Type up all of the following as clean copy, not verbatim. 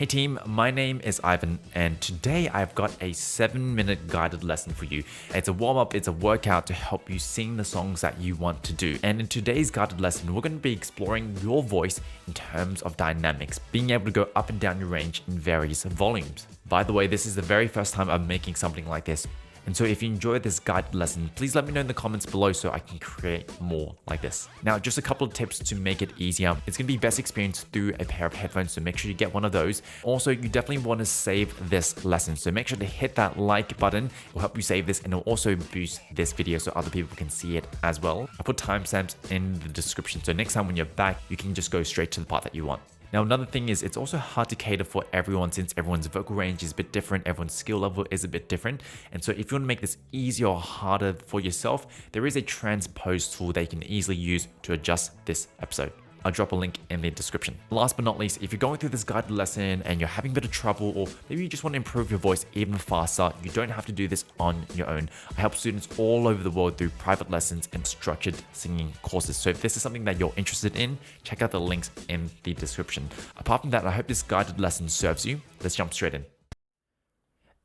Hey team, my name is Ivan and today I've got a 7-minute guided lesson for you. It's a warm-up, it's a workout to help you sing the songs that you want to do. And in today's guided lesson, we're going to be exploring your voice in terms of dynamics, being able to go up and down your range in various volumes. By the way, this is the very first time I'm making something like this. And so if you enjoyed this guided lesson, please let me know in the comments below so I can create more like this. Now, just a couple of tips to make it easier. It's going to be best experienced through a pair of headphones, so make sure you get one of those. Also, you definitely want to save this lesson, so make sure to hit that like button. It will help you save this and it will also boost this video so other people can see it as well. I put timestamps in the description, so next time when you're back, you can just go straight to the part that you want. Now, another thing is it's also hard to cater for everyone since everyone's vocal range is a bit different, everyone's skill level is a bit different. And so if you want to make this easier or harder for yourself, there is a transpose tool that you can easily use to adjust this episode. I'll drop a link in the description. Last but not least, if you're going through this guided lesson and you're having a bit of trouble, or maybe you just want to improve your voice even faster, you don't have to do this on your own. I help students all over the world through private lessons and structured singing courses. So if this is something that you're interested in, check out the links in the description. Apart from that, I hope this guided lesson serves you. Let's jump straight in.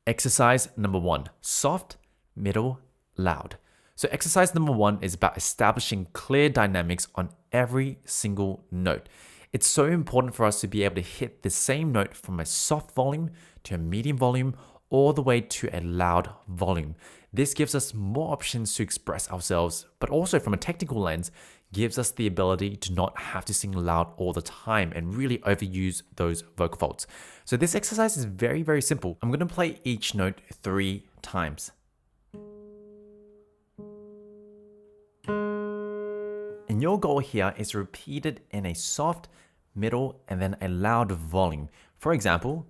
Exercise number 1, soft, middle, loud. So exercise number 1 is about establishing clear dynamics on every single note. It's so important for us to be able to hit the same note from a soft volume to a medium volume all the way to a loud volume. This gives us more options to express ourselves, but also from a technical lens, gives us the ability to not have to sing loud all the time and really overuse those vocal folds. So this exercise is very, very simple. I'm going to play each note 3 times. And your goal here is to repeat it in a soft, middle, and then a loud volume. For example,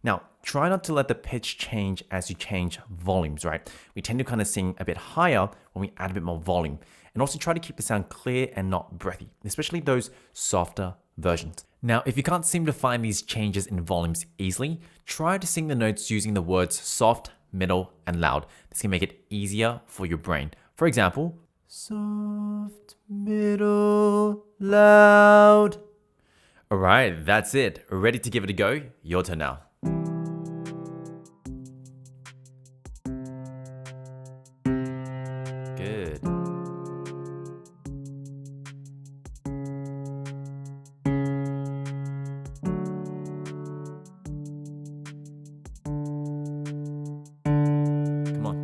now, try not to let the pitch change as you change volumes, right? We tend to kind of sing a bit higher when we add a bit more volume. And also try to keep the sound clear and not breathy, especially those softer versions. Now, if you can't seem to find these changes in volumes easily, try to sing the notes using the words soft, middle, and loud. This can make it easier for your brain. For example, soft, middle, loud. All right, that's it. Ready to give it a go? Your turn now. Good. Come on.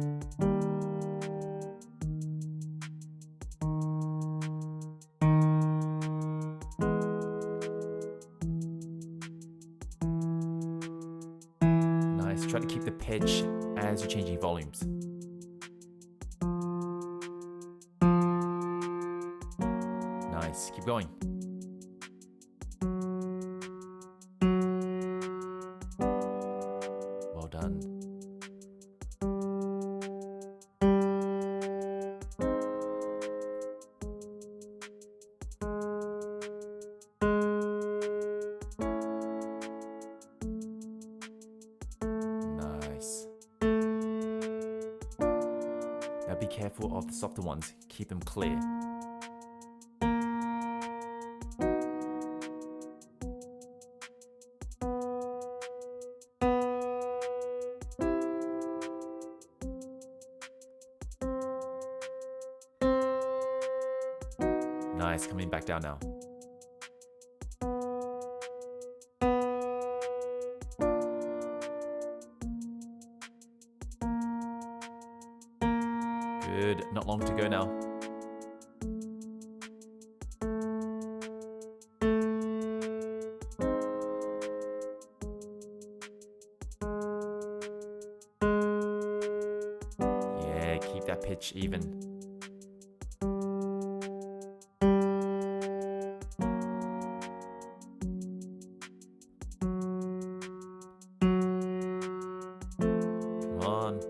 Nice. Try to keep the pitch as you're changing volumes. Nice. Keep going. Well done. Nice. Now be careful of the softer ones. Keep them clear. Nice, coming back down now. Good, not long to go now. Yeah, keep that pitch even. Come on.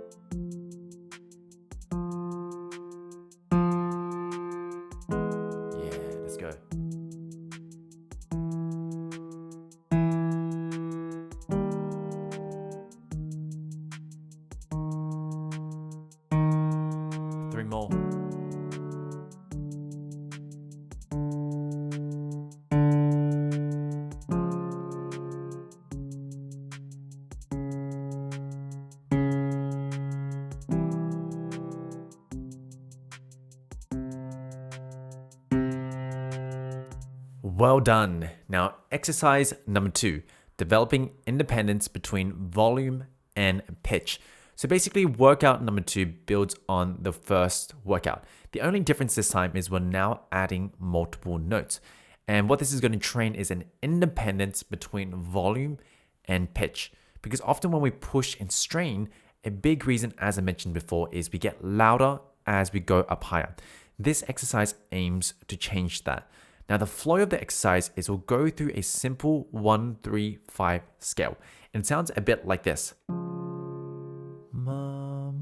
Well done. Now, exercise number 2, developing independence between volume and pitch. So basically, workout number 2 builds on the first workout. The only difference this time is we're now adding multiple notes. And what this is going to train is an independence between volume and pitch. Because often when we push and strain, a big reason, as I mentioned before, is we get louder as we go up higher. This exercise aims to change that. Now, the flow of the exercise is we'll go through a simple 1-3-5 scale. And it sounds a bit like this. Ma, ma,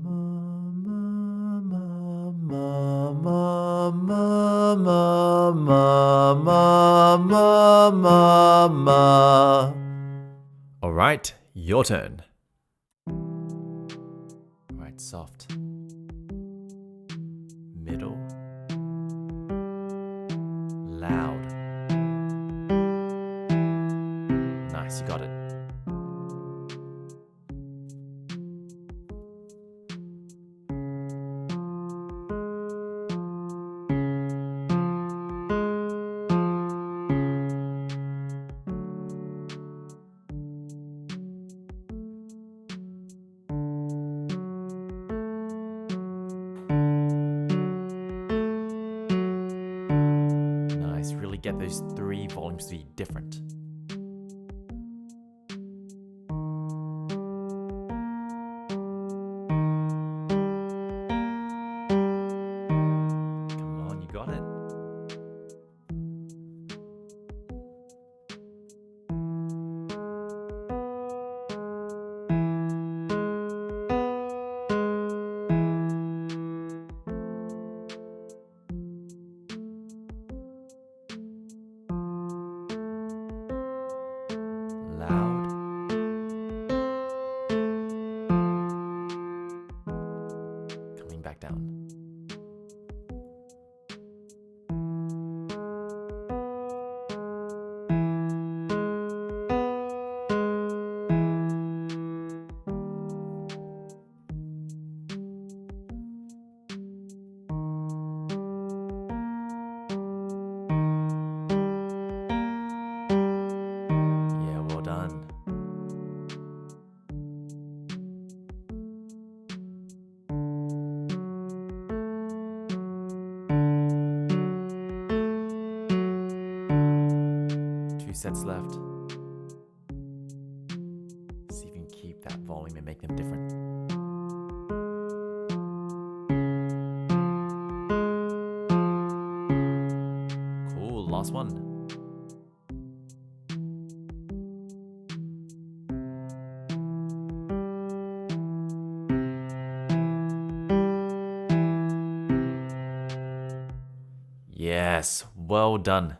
ma, ma, ma, ma, ma, ma, ma, ma, ma. All right, your turn. All right, soft. Middle. Loud. Nice, you got it. Really get those 3 volumes to be different. Come on, you got it. Loud. Coming back down. Done. Two sets left. See if you can keep that volume and make them different. Cool, last one. Yes, well done.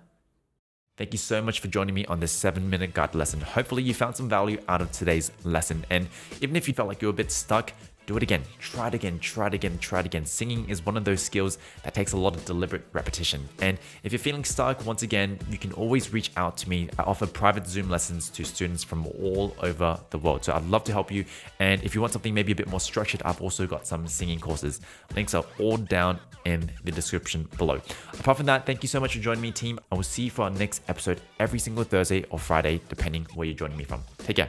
Thank you so much for joining me on this 7-minute guide lesson. Hopefully you found some value out of today's lesson. And even if you felt like you were a bit stuck, do it again. Try it again, try it again, try it again. Singing is one of those skills that takes a lot of deliberate repetition. And if you're feeling stuck, once again, you can always reach out to me. I offer private Zoom lessons to students from all over the world. So I'd love to help you. And if you want something maybe a bit more structured, I've also got some singing courses. Links are all down in the description below. Apart from that, thank you so much for joining me, team. I will see you for our next episode every single Thursday or Friday, depending where you're joining me from. Take care.